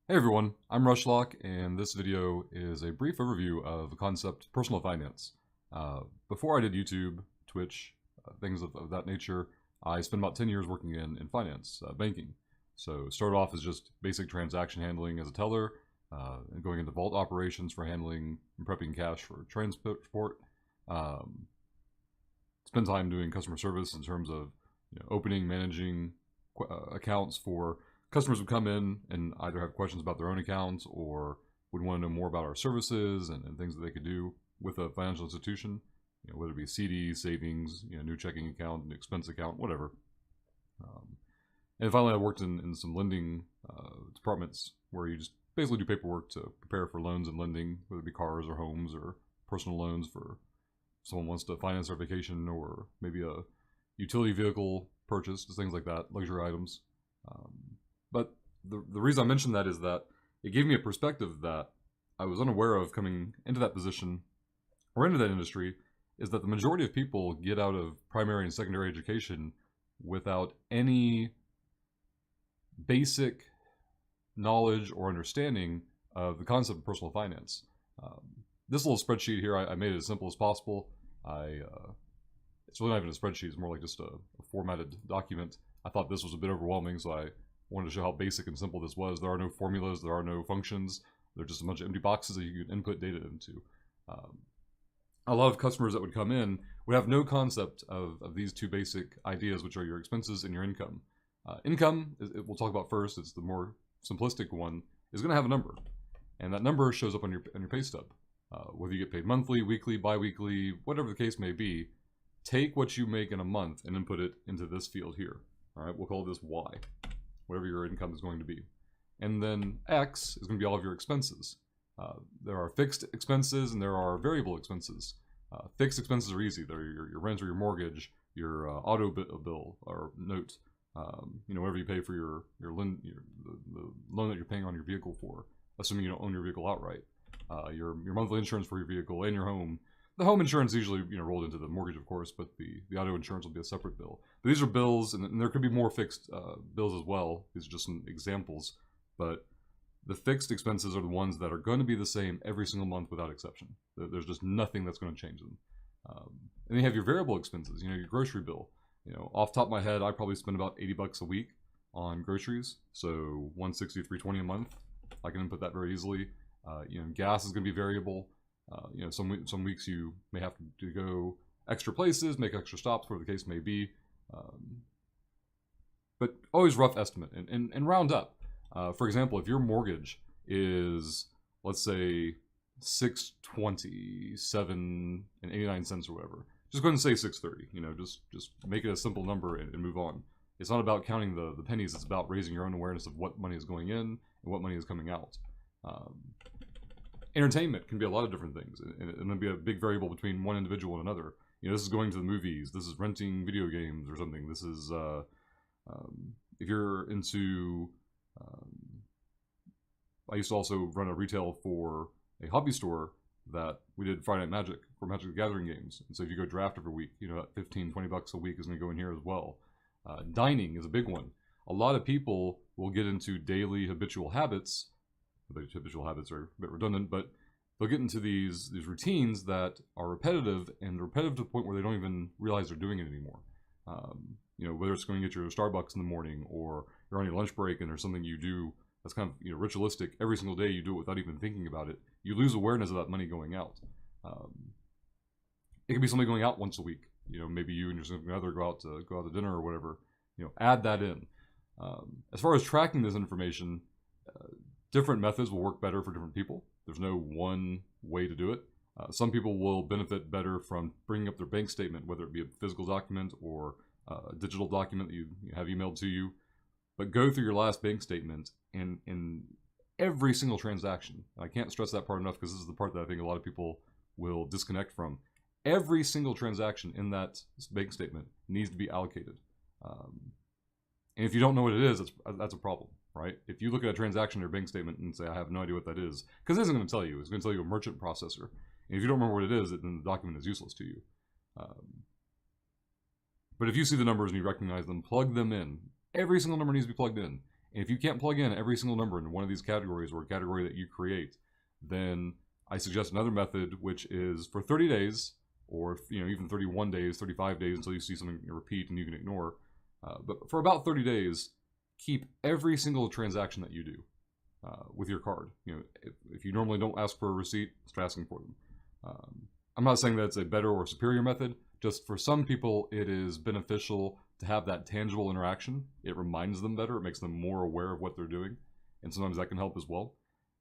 Hey everyone, I'm Rushlock, and this video is a brief overview of the concept personal finance. Before I did YouTube, Twitch, things of that nature, I spent about 10 years working in finance, banking. So started off as just basic transaction handling as a teller, and going into vault operations for handling and prepping cash for transport. Um, Spend time doing customer service in terms of opening, managing accounts for customers would come in and either have questions about their own accounts or would want to know more about our services and things that they could do with a financial institution, whether it be CD, savings, new checking account, an expense account, whatever. And finally, I worked in some lending departments where you just basically do paperwork to prepare for loans and lending, whether it be cars or homes or personal loans for someone wants to finance their vacation or maybe a utility vehicle purchase, just things like that, luxury items. But the reason I mentioned that is that it gave me a perspective that I was unaware of coming into that position or into that industry, is that the majority of people get out of primary and secondary education without any basic knowledge or understanding of the concept of personal finance. This little spreadsheet here, I made it as simple as possible. It's really not even a spreadsheet, it's more like just a formatted document. I thought this was a bit overwhelming, so I wanted to show how basic and simple this was. There are no formulas, there are no functions. They're just a bunch of empty boxes that you can input data into. A lot of customers that would come in would have no concept of these two basic ideas, which are your expenses and your income. Income, we'll talk about first, it's the more simplistic one, is going to have a number. And that number shows up on your pay stub. Whether you get paid monthly, weekly, bi-weekly, whatever the case may be, take what you make in a month and input it into this field here. All right, we'll call this Y, whatever your income is going to be. And then X is going to be all of your expenses. There are fixed expenses and there are variable expenses. Fixed expenses are easy. They're your rent or your mortgage, your auto bill or note, whatever you pay for the loan that you're paying on your vehicle for, assuming you don't own your vehicle outright. Your monthly insurance for your vehicle and your home. The home insurance is usually rolled into the mortgage, of course, but the auto insurance will be a separate bill. But these are bills, and there could be more fixed bills as well. These are just some examples. But the fixed expenses are the ones that are going to be the same every single month without exception. There's just nothing that's going to change them. And then you have your variable expenses, your grocery bill. Off the top of my head, I probably spend about $80 a week on groceries. So $160, $320 a month. I can input that very easily. Gas is going to be variable. Some weeks you may have to go extra places, make extra stops, whatever the case may be. But always rough estimate and round up. For example, if your mortgage is, let's say, $627.89 or whatever, just go ahead and say $630. Just make it a simple number and move on. It's not about counting the pennies. It's about raising your own awareness of what money is going in and what money is coming out. Entertainment can be a lot of different things, and it'll be a big variable between one individual and another. This is going to the movies, this is renting video games or something, this is, if you're into, I used to also run a retail for a hobby store that we did Friday Night Magic for Magic the Gathering games, and so if you go draft every week, that $15-20 a week is going to go in here as well. Dining is a big one. A lot of people will get into daily habitual habits. Habitual habits are a bit redundant, but they'll get into these routines that are repetitive, and repetitive to the point where they don't even realize they're doing it anymore. Whether it's going to get your Starbucks in the morning, or you're on your lunch break and there's something you do that's kind of ritualistic every single day. You do it without even thinking about it. You lose awareness of that money going out. It could be something going out once a week. Maybe you and your significant other go out to dinner or whatever. Add that in. As far as tracking this information. Different methods will work better for different people. There's no one way to do it. Some people will benefit better from bringing up their bank statement, whether it be a physical document or a digital document that you have emailed to you. But go through your last bank statement and in every single transaction. I can't stress that part enough, because this is the part that I think a lot of people will disconnect from. Every single transaction in that bank statement needs to be allocated. And if you don't know what it is, that's a problem. Right? If you look at a transaction in your bank statement and say, I have no idea what that is, because it isn't going to tell you. It's going to tell you a merchant processor. And if you don't remember what it is, then the document is useless to you. But if you see the numbers and you recognize them, plug them in. Every single number needs to be plugged in. And if you can't plug in every single number into one of these categories or a category that you create, then I suggest another method, which is for 30 days, or even 31 days, 35 days until you see something repeat and you can ignore. But for about 30 days, keep every single transaction that you do with your card. If you normally don't ask for a receipt, start asking for them. I'm not saying that it's a better or superior method. Just for some people, it is beneficial to have that tangible interaction. It reminds them better. It makes them more aware of what they're doing. And sometimes that can help as well.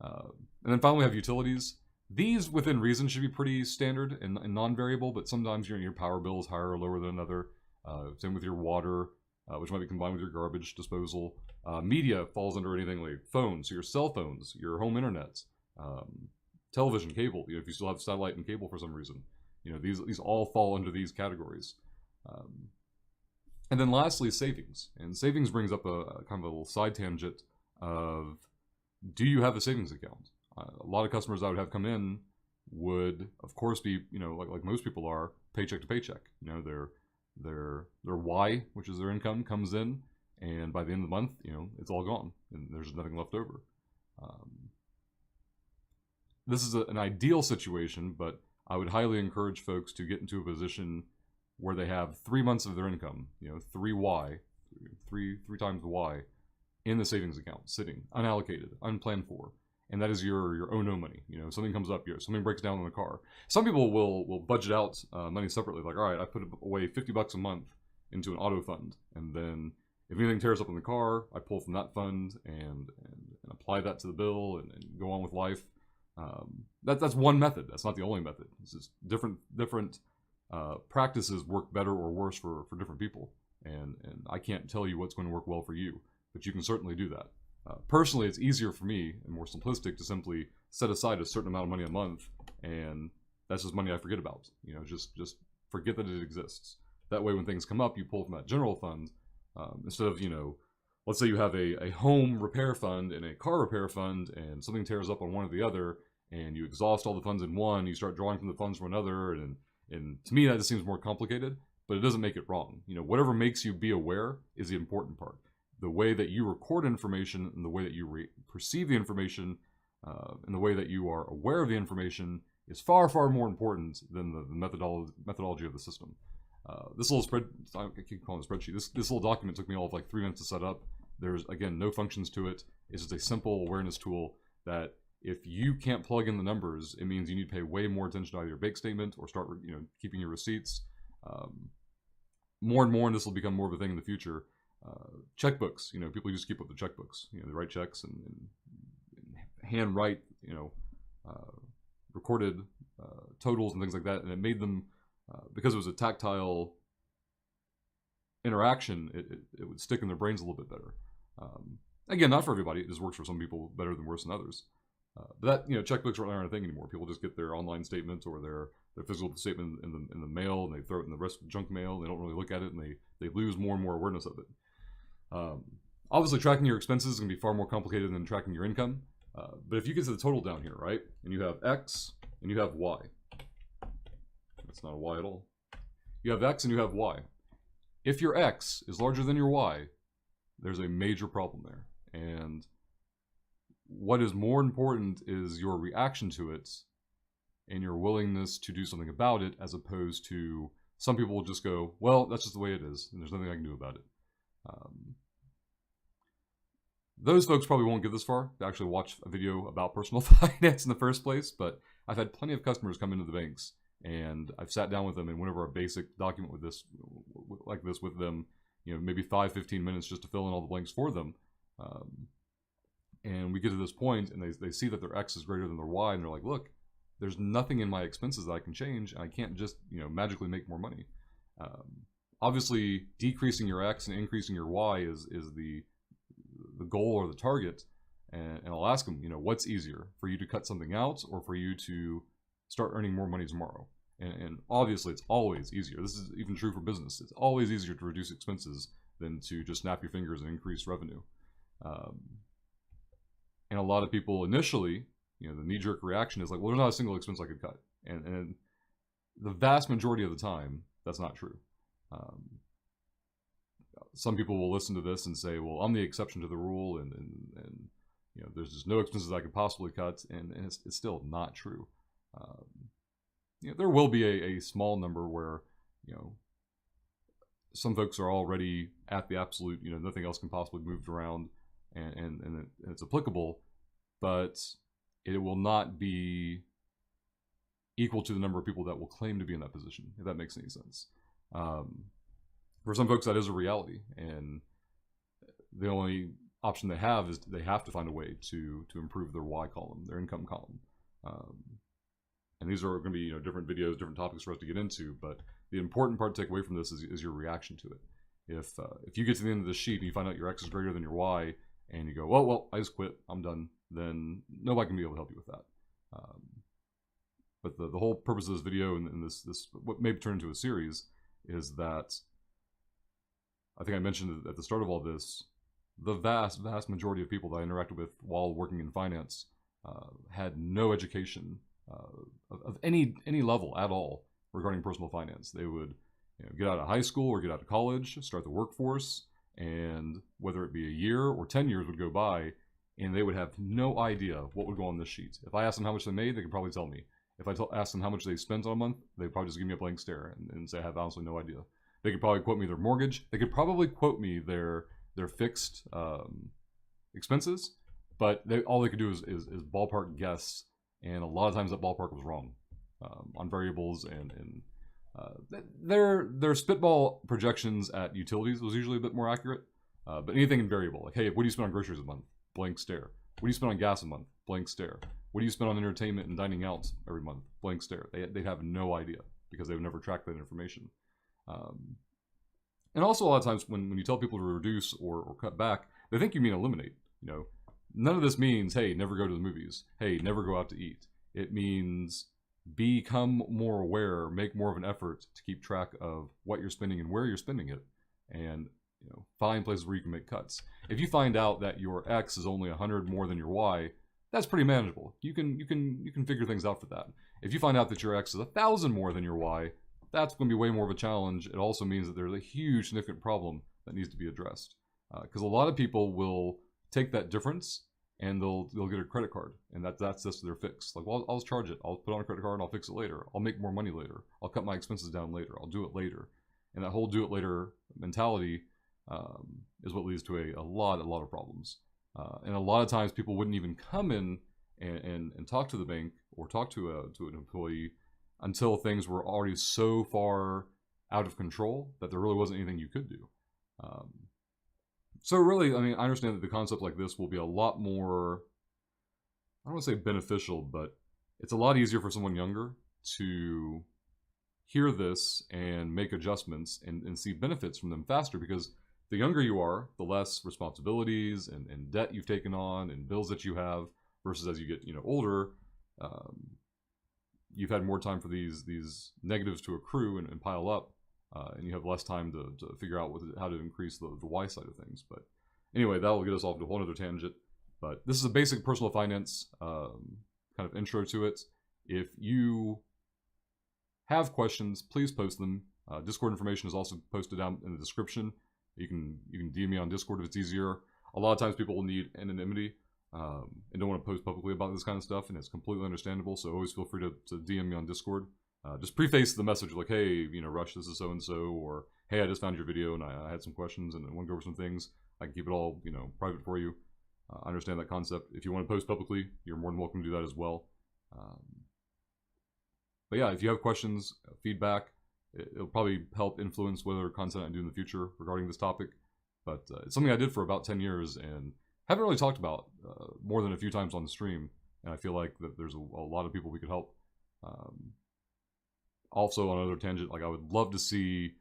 And then finally we have utilities. These, within reason, should be pretty standard and non-variable, but sometimes your power bill is higher or lower than another. Same with your water, which might be combined with your garbage disposal. Media falls under anything like phones, so your cell phones, your home internet, television, cable, if you still have satellite and cable for some reason. These all fall under these categories. And then lastly, savings. And savings brings up a kind of a little side tangent of, do you have a savings account? A lot of customers I would have come in would, of course, be, like most people are, paycheck to paycheck. Their Y, which is their income, comes in, and by the end of the month, it's all gone, and there's nothing left over. This is an ideal situation, but I would highly encourage folks to get into a position where they have 3 months of their income, 3Y, three times the Y, in the savings account, sitting, unallocated, unplanned for. And that is your oh no money. Something comes up, something breaks down in the car. Some people will budget out money separately. Like, all right, I put away $50 a month into an auto fund, and then if anything tears up in the car, I pull from that fund and apply that to the bill and go on with life. That's one method. That's not the only method. It's just different practices work better or worse for different people. And I can't tell you what's going to work well for you, but you can certainly do that. Personally, it's easier for me and more simplistic to simply set aside a certain amount of money a month, and that's just money I forget about. Just forget that it exists. That way, when things come up, you pull from that general fund instead of, let's say you have a home repair fund and a car repair fund, and something tears up on one or the other, and you exhaust all the funds in one. You start drawing from the funds from another, and to me that just seems more complicated. But it doesn't make it wrong. Whatever makes you be aware is the important part. The way that you record information and the way that you perceive the information and the way that you are aware of the information is far, far more important than the methodology of the system. This little I keep calling it a spreadsheet. This little document took me all of like 3 minutes to set up. There's, again, no functions to it. It's just a simple awareness tool that if you can't plug in the numbers, it means you need to pay way more attention to either your bank statement or start keeping your receipts. More and more, and this will become more of a thing in the future. Checkbooks, people just keep up the checkbooks. They write checks and hand write, recorded totals and things like that. And it made them, because it was a tactile interaction, it would stick in their brains a little bit better. Again, not for everybody. It just works for some people better than worse than others. But that, checkbooks aren't a thing anymore. People just get their online statement or their physical statement in the mail, and they throw it in the rest of junk mail. They don't really look at it, and they lose more and more awareness of it. Obviously, tracking your expenses is going to be far more complicated than tracking your income. But if you get to the total down here, right, and you have X and you have Y. That's not a Y at all. You have X and you have Y. If your X is larger than your Y, there's a major problem there. And what is more important is your reaction to it and your willingness to do something about it, as opposed to some people will just go, well, that's just the way it is, and there's nothing I can do about it. Those folks probably won't get this far to actually watch a video about personal finance in the first place, but I've had plenty of customers come into the banks, and I've sat down with them and went over a basic document with this with them, maybe 5-15 minutes just to fill in all the blanks for them. And we get to this point, and they see that their X is greater than their Y, and they're like, look, there's nothing in my expenses that I can change, and I can't just magically make more money. Obviously, decreasing your X and increasing your Y is the goal or the target. And I'll ask them, what's easier, for you to cut something out or for you to start earning more money tomorrow? And obviously, it's always easier. This is even true for business. It's always easier to reduce expenses than to just snap your fingers and increase revenue. And a lot of people initially, the knee-jerk reaction is like, well, there's not a single expense I could cut. And the vast majority of the time, that's not true. some people will listen to this and say, well, I'm the exception to the rule, and you know, there's just no expenses I could possibly cut, and it's still not true. You know, there will be a small number where, you know, some folks are already at the absolute, you know, nothing else can possibly be moved around, and it's applicable, but it will not be equal to the number of people that will claim to be in that position, if that makes any sense. For some folks, that is a reality, and the only option they have is they have to find a way to improve their Y column, their income column. And these are going to be, you know, different videos, different topics for us to get into, but the important part to take away from this is your reaction to it. If you get to the end of the sheet and you find out your X is greater than your Y, and you go, oh, well, I just quit, I'm done, then nobody can be able to help you with that. But the whole purpose of this video and this what may turn into a series is that, I think I mentioned at the start of all this, the vast majority of people that I interacted with while working in finance had no education of any level at all regarding personal finance. They would, you know, get out of high school or get out of college, start the workforce, and whether it be a year or 10 years would go by, and they would have no idea what would go on this sheet. If I asked them how much they made, they could probably tell me. If I asked them how much they spent on a month, they'd probably just give me a blank stare and say I have honestly no idea. They could probably quote me their mortgage. They could probably quote me their fixed expenses, but all they could do is ballpark guess, and a lot of times that ballpark was wrong on variables, and their spitball projections at utilities was usually a bit more accurate, but anything in variable, like, hey, what do you spend on groceries a month? Blank stare. What do you spend on gas a month? Blank stare. What do you spend on entertainment and dining out every month? Blank stare. They'd have no idea because they've never tracked that information. And also a lot of times when you tell people to reduce or cut back, they think you mean eliminate. You know, none of this means, hey, never go to the movies. Hey, never go out to eat. It means become more aware, make more of an effort to keep track of what you're spending and where you're spending it, and, you know, find places where you can make cuts. If you find out that your X is only 100 more than your Y, that's pretty manageable. You can figure things out for that. If you find out that your X is 1,000 more than your Y, that's going to be way more of a challenge. It also means that there's a huge significant problem that needs to be addressed. Because a lot of people will take that difference and they'll get a credit card, and that's just their fix. Like, well, I'll just charge it. I'll put on a credit card and I'll fix it later. I'll make more money later. I'll cut my expenses down later. I'll do it later. And that whole do it later mentality is what leads to a lot of problems. And a lot of times people wouldn't even come in and talk to the bank or talk to an employee until things were already so far out of control that there really wasn't anything you could do. So really, I mean, I understand that the concept like this will be a lot more, I don't want to say beneficial, but it's a lot easier for someone younger to hear this and make adjustments and see benefits from them faster, because the younger you are, the less responsibilities and debt you've taken on and bills that you have, versus as you get, you know, older, you've had more time for these negatives to accrue and pile up, and you have less time to figure out how to increase the Y side of things. But anyway, that will get us off to a whole other tangent. But this is a basic personal finance kind of intro to it. If you have questions, please post them. Discord information is also posted down in the description. You can DM me on Discord if it's easier. A lot of times people will need anonymity and don't want to post publicly about this kind of stuff, and it's completely understandable. So always feel free to DM me on Discord. Just preface the message like, hey, you know, Rush, this is so and so, or hey, I just found your video and I had some questions and I want to go over some things. I can keep it all, you know, private for you. I understand that concept. If you want to post publicly, you're more than welcome to do that as well. But yeah, if you have questions, feedback, it'll probably help influence whether content I do in the future regarding this topic. But it's something I did for about 10 years and haven't really talked about more than a few times on the stream. And I feel like that there's a lot of people we could help. Also, on another tangent, like, I would love to see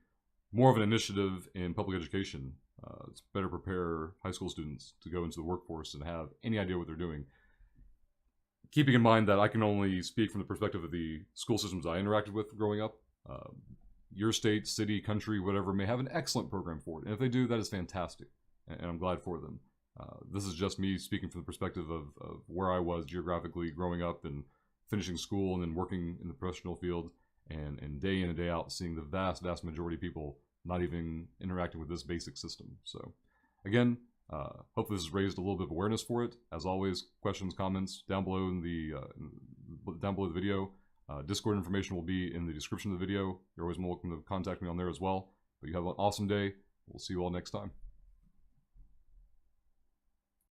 more of an initiative in public education to better prepare high school students to go into the workforce and have any idea what they're doing. Keeping in mind that I can only speak from the perspective of the school systems I interacted with growing up. Your state, city, country, whatever, may have an excellent program for it. And if they do, that is fantastic. And I'm glad for them. This is just me speaking from the perspective of where I was geographically growing up and finishing school and then working in the professional field. And day in and day out, seeing the vast majority of people not even interacting with this basic system. So, again, hopefully this has raised a little bit of awareness for it. As always, questions, comments down below in the video. Discord information will be in the description of the video. You're always welcome to contact me on there as well. But you have an awesome day. We'll see you all next time.